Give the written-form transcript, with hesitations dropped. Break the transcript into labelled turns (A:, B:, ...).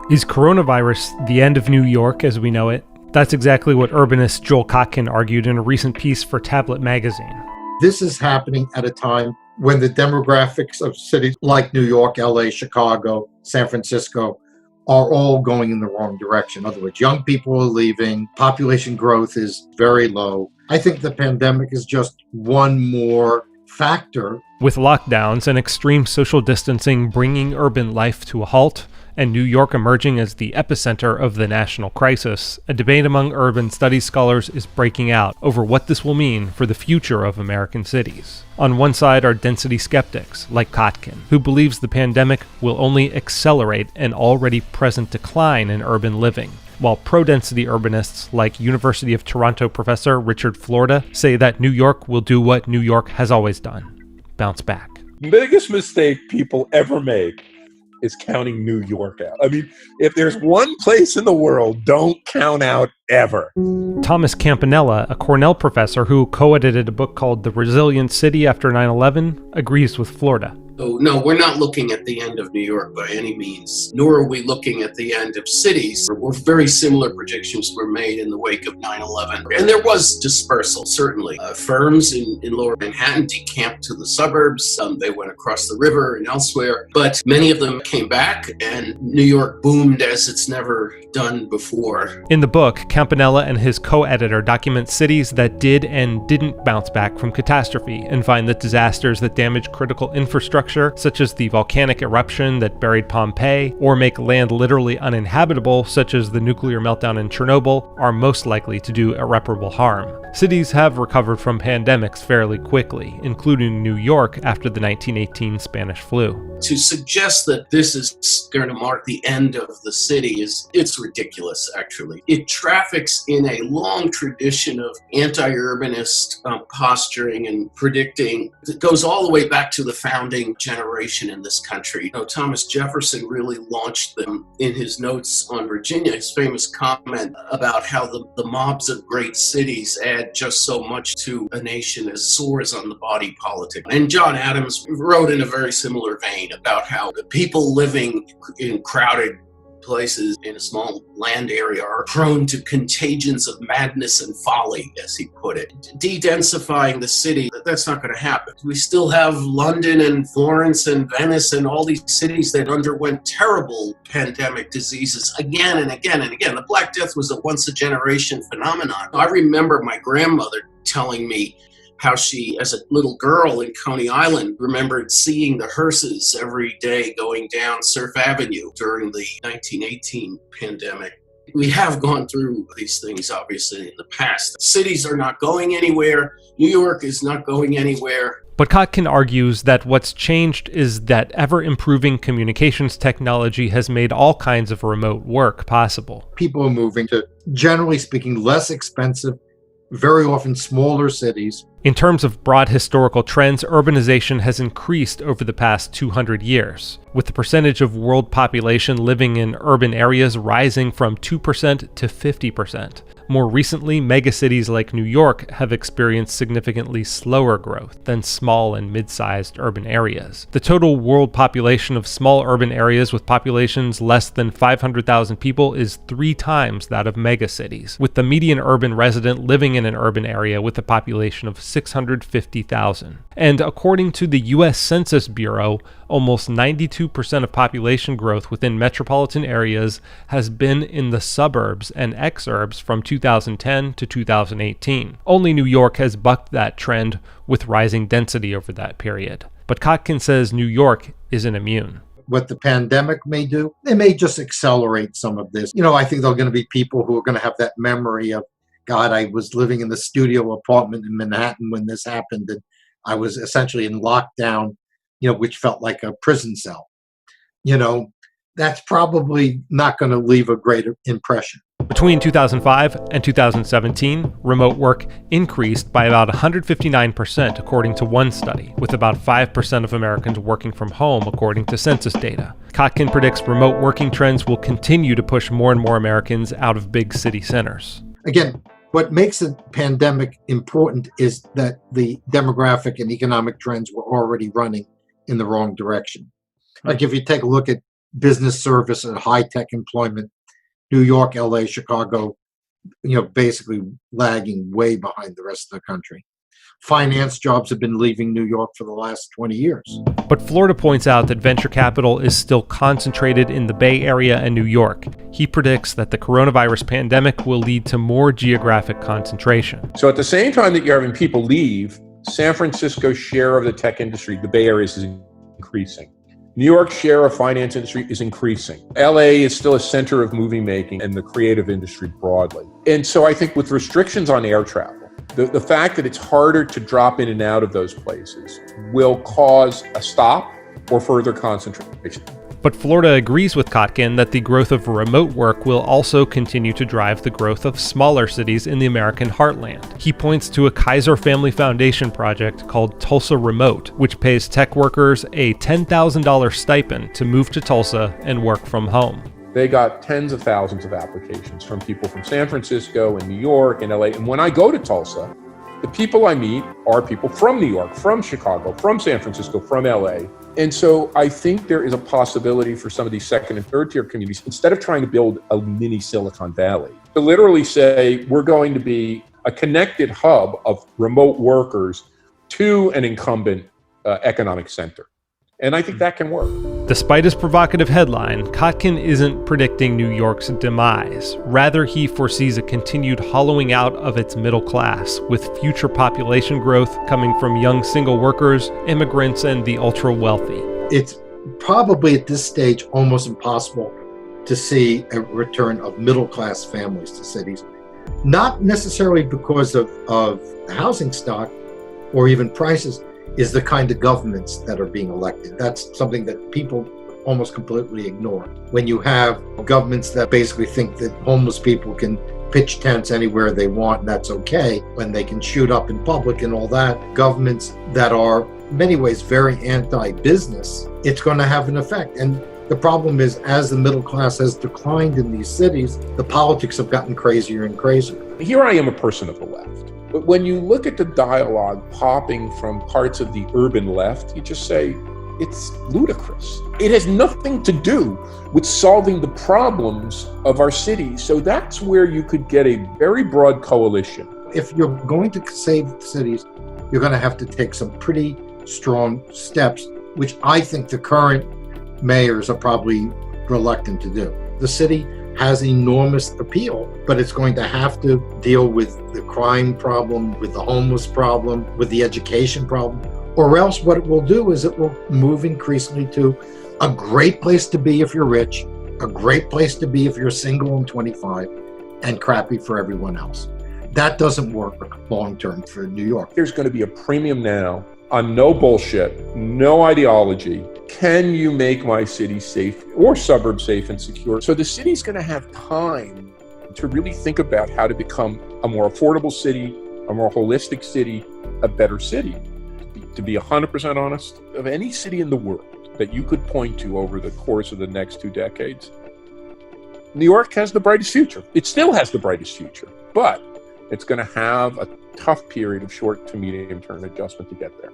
A: Is coronavirus the end of New York as we know it? That's exactly what urbanist Joel Kotkin argued in a recent piece for Tablet magazine.
B: This is happening at a time when the demographics of cities like New York, LA, Chicago, San Francisco are all going in the wrong direction. In other words, young people are leaving, population growth is very low. I think the pandemic is just one more factor.
A: With lockdowns and extreme social distancing bringing urban life to a halt, and New York emerging as the epicenter of the national crisis, a debate among urban studies scholars is breaking out over what this will mean for the future of American cities. On one side are density skeptics, like Kotkin, who believes the pandemic will only accelerate an already present decline in urban living, while pro-density urbanists like University of Toronto professor Richard Florida say that New York will do what New York has always done: bounce back.
C: The biggest mistake people ever make is counting New York out. I mean, if there's one place in the world, don't count out ever.
A: Thomas Campanella, a Cornell professor who co-edited a book called The Resilient City After 9/11, agrees with Florida.
D: So, no, we're not looking at the end of New York by any means, nor are we looking at the end of cities. Very similar predictions were made in the wake of 9/11. And there was dispersal, certainly. Firms in lower Manhattan decamped to the suburbs. They went across the river and elsewhere. But many of them came back, and New York boomed as it's never done before.
A: In the book, Campanella and his co-editor document cities that did and didn't bounce back from catastrophe and find that disasters that damage critical infrastructure, such as the volcanic eruption that buried Pompeii, or make land literally uninhabitable, such as the nuclear meltdown in Chernobyl, are most likely to do irreparable harm. Cities have recovered from pandemics fairly quickly, including New York after the 1918 Spanish flu.
D: To suggest that this is going to mark the end of the city it's ridiculous, actually. It traffics in a long tradition of anti-urbanist posturing and predicting. It goes all the way back to the founding generation in this country. Thomas Jefferson really launched them in his notes on Virginia, his famous comment about how the mobs of great cities add just so much to a nation as sores on the body politic. And John Adams wrote in a very similar vein about how the people living in crowded places in a small land area are prone to contagions of madness and folly, as he put it. De-densifying the city, that's not going to happen. We still have London and Florence and Venice and all these cities that underwent terrible pandemic diseases again and again and again. The Black Death was a once-a-generation phenomenon. I remember my grandmother telling me how she, as a little girl in Coney Island, remembered seeing the hearses every day going down Surf Avenue during the 1918 pandemic. We have gone through these things, obviously, in the past. Cities are not going anywhere. New York is not going anywhere.
A: But Kotkin argues that what's changed is that ever-improving communications technology has made all kinds of remote work possible.
B: People are moving to, generally speaking, less expensive, very often smaller cities.
A: In terms of broad historical trends, urbanization has increased over the past 200 years, with the percentage of world population living in urban areas rising from 2% to 50%. More recently, megacities like New York have experienced significantly slower growth than small and mid-sized urban areas. The total world population of small urban areas with populations less than 500,000 people is 3 times that of megacities, with the median urban resident living in an urban area with a population of 650,000. And according to the U.S. Census Bureau, almost 92% of population growth within metropolitan areas has been in the suburbs and exurbs from 2010 to 2018. Only New York has bucked that trend with rising density over that period. But Kotkin says New York isn't immune.
B: What the pandemic may do, they may just accelerate some of this. I think there are going to be people who are going to have that memory of, God, I was living in the studio apartment in Manhattan when this happened, and I was essentially in lockdown, which felt like a prison cell. That's probably not going to leave a great impression.
A: Between 2005 and 2017, remote work increased by about 159%, according to one study, with about 5% of Americans working from home, according to census data. Kotkin predicts remote working trends will continue to push more and more Americans out of big city centers.
B: Again, what makes the pandemic important is that the demographic and economic trends were already running in the wrong direction. Like if you take a look at business service and high-tech employment. New York, LA, Chicago, basically lagging way behind the rest of the country. Finance jobs have been leaving New York for the last 20 years.
A: But Florida points out that venture capital is still concentrated in the Bay Area and New York. He predicts that the coronavirus pandemic will lead to more geographic concentration.
C: So at the same time that you're having people leave, San Francisco's share of the tech industry, the Bay Area, is increasing. New York's share of finance industry is increasing. LA is still a center of movie making and the creative industry broadly. And so I think with restrictions on air travel, the fact that it's harder to drop in and out of those places will cause a stop or further concentration.
A: But Florida agrees with Kotkin that the growth of remote work will also continue to drive the growth of smaller cities in the American heartland. He points to a Kaiser Family Foundation project called Tulsa Remote, which pays tech workers a $10,000 stipend to move to Tulsa and work from home.
C: They got tens of thousands of applications from people from San Francisco and New York and LA. And when I go to Tulsa, the people I meet are people from New York, from Chicago, from San Francisco, from LA. And so I think there is a possibility for some of these second and third tier communities, instead of trying to build a mini Silicon Valley, to literally say we're going to be a connected hub of remote workers to an incumbent economic center. And I think that can work.
A: Despite his provocative headline, Kotkin isn't predicting New York's demise. Rather, he foresees a continued hollowing out of its middle class, with future population growth coming from young single workers, immigrants, and the ultra-wealthy.
B: It's probably at this stage almost impossible to see a return of middle-class families to cities. Not necessarily because of the housing stock or even prices, is the kind of governments that are being elected. That's something that people almost completely ignore. When you have governments that basically think that homeless people can pitch tents anywhere they want and that's okay, when they can shoot up in public and all that, governments that are in many ways very anti-business, it's going to have an effect. And the problem is, as the middle class has declined in these cities, the politics have gotten crazier and crazier.
C: Here I am, a person of the left. But when you look at the dialogue popping from parts of the urban left, you just say, it's ludicrous. It has nothing to do with solving the problems of our cities. So that's where you could get a very broad coalition.
B: If you're going to save cities, you're going to have to take some pretty strong steps, which I think the current mayors are probably reluctant to do. The city has enormous appeal, but it's going to have to deal with the crime problem, with the homeless problem, with the education problem, or else what it will do is it will move increasingly to a great place to be if you're rich, a great place to be if you're single and 25, and crappy for everyone else. That doesn't work long-term for New York.
C: There's going to be a premium now on no bullshit, no ideology. Can you make my city safe or suburb safe and secure? So the city's going to have time to really think about how to become a more affordable city, a more holistic city, a better city. To be 100% honest, of any city in the world that you could point to over the course of the next 2 decades, New York has the brightest future. It still has the brightest future, but it's going to have a tough period of short to medium term adjustment to get there.